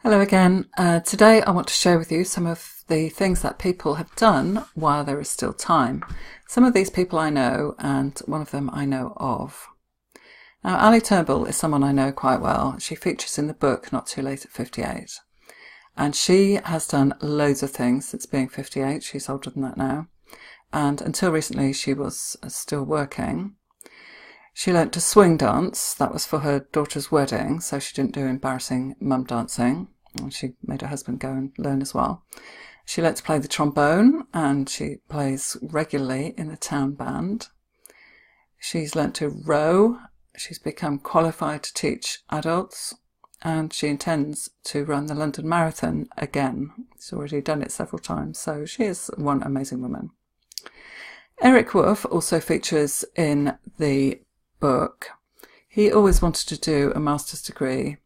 Hello again. Today I want to share with you some of the things that people have done while there is still time. Some of these people I know, and one of them I know of. Now, Ali Turnbull is someone I know quite well. She features in the book Not Too Late at 58. And she has done loads of things since being 58. She's older than that now. And until recently she was still working. She learnt to swing dance. That was for her daughter's wedding, so she didn't do embarrassing mum dancing. And she made her husband go and learn as well. She learnt to play the trombone, and she plays regularly in the town band. She's learnt to row. She's become qualified to teach adults, and she intends to run the London Marathon again. She's already done it several times, so she is one amazing woman. Eric Wolf also features in the book. He always wanted to do a master's degree,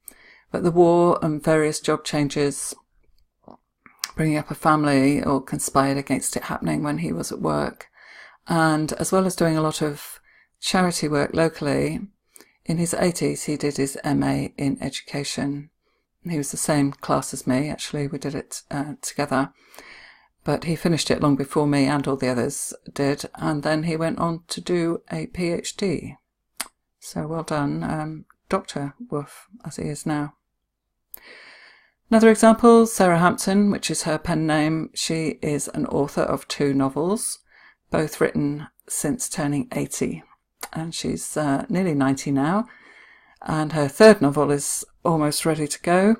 but the war and various job changes, bringing up a family, all conspired against it happening when he was at work. And as well as doing a lot of charity work locally, in his 80s he did his MA in education. He was the same class as me, actually. We did it together. But he finished it long before me and all the others did, and then he went on to do a PhD. So well done, Dr. Wolf, as he is now. Another example, Sarah Hampton, which is her pen name. She is an author of 2 novels, both written since turning 80. And she's nearly 90 now, and her 3rd novel is almost ready to go.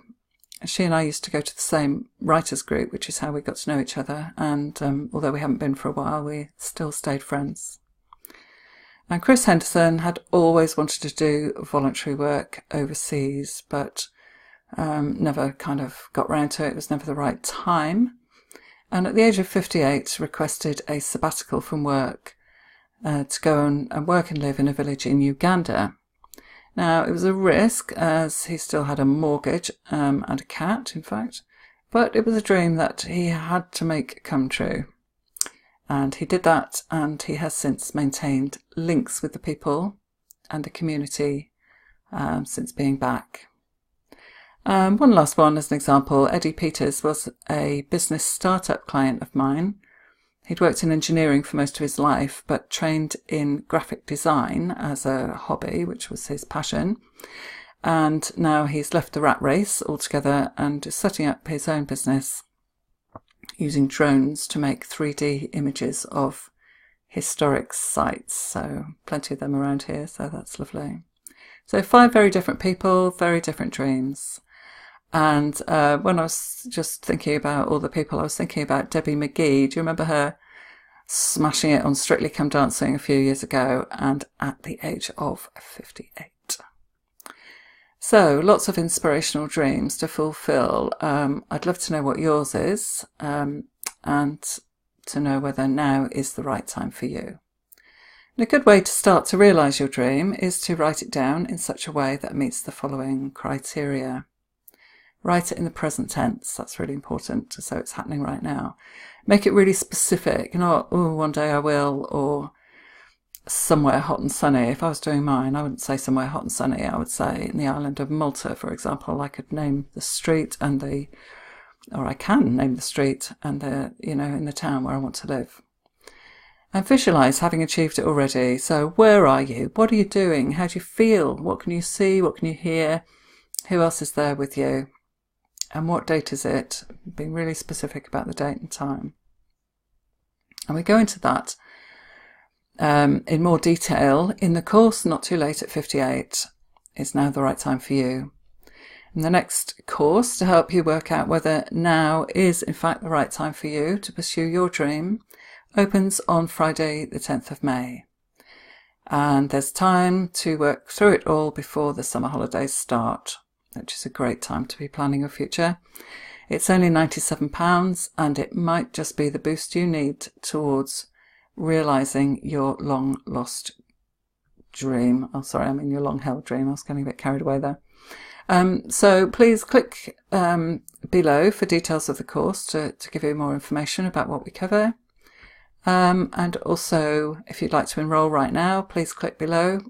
She and I used to go to the same writers group, which is how we got to know each other, and although we haven't been for a while, we still stayed friends. And Chris Henderson had always wanted to do voluntary work overseas, but never kind of got round to it. It was never the right time. And at the age of 58, requested a sabbatical from work to go and work and live in a village in Uganda. Now, it was a risk, as he still had a mortgage and a cat, in fact, but it was a dream that he had to make come true. And he did that, and he has since maintained links with the people and the community since being back. One last one as an example. Eddie Peters was a business startup client of mine. He'd worked in engineering for most of his life, but trained in graphic design as a hobby, which was his passion. And now he's left the rat race altogether and is setting up his own business using drones to make 3D images of historic sites. So plenty of them around here, so that's lovely. So 5 very different people, very different dreams. And when I was just thinking about all the people, I was thinking about Debbie McGee. Do you remember her smashing it on Strictly Come Dancing a few years ago, and at the age of 58? So lots of inspirational dreams to fulfill. I'd love to know what yours is, and to know whether now is the right time for you. And a good way to start to realise your dream is to write it down in such a way that meets the following criteria. Write it in the present tense. That's really important, so it's happening right now. Make it really specific, not, oh, one day I will, or somewhere hot and sunny. If I was doing mine, I wouldn't say somewhere hot and sunny. I would say in the island of Malta, for example. I could name the street or I can name the street and in the town where I want to live. And visualise having achieved it already. So where are you? What are you doing? How do you feel? What can you see? What can you hear? Who else is there with you? And what date is it? Being really specific about the date and time. And we go into that in more detail in the course Not Too Late at 58. It's now the right time for you. And the next course to help you work out whether now is in fact the right time for you to pursue your dream opens on Friday the 10th of May. And there's time to work through it all before the summer holidays start, which is a great time to be planning your future. It's only £97, and it might just be the boost you need towards realising your long-lost dream. Your long-held dream. I was getting a bit carried away there. So please click below for details of the course to give you more information about what we cover. And also, if you'd like to enrol right now, please click below.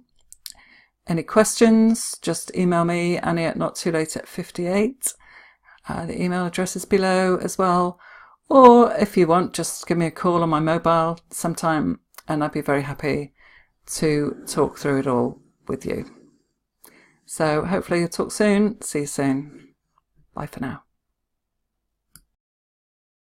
Any questions, just email me, Annie at nottolate at 58, The email address is below as well. Or if you want, just give me a call on my mobile sometime and I'd be very happy to talk through it all with you. So hopefully you'll talk soon. See you soon. Bye for now.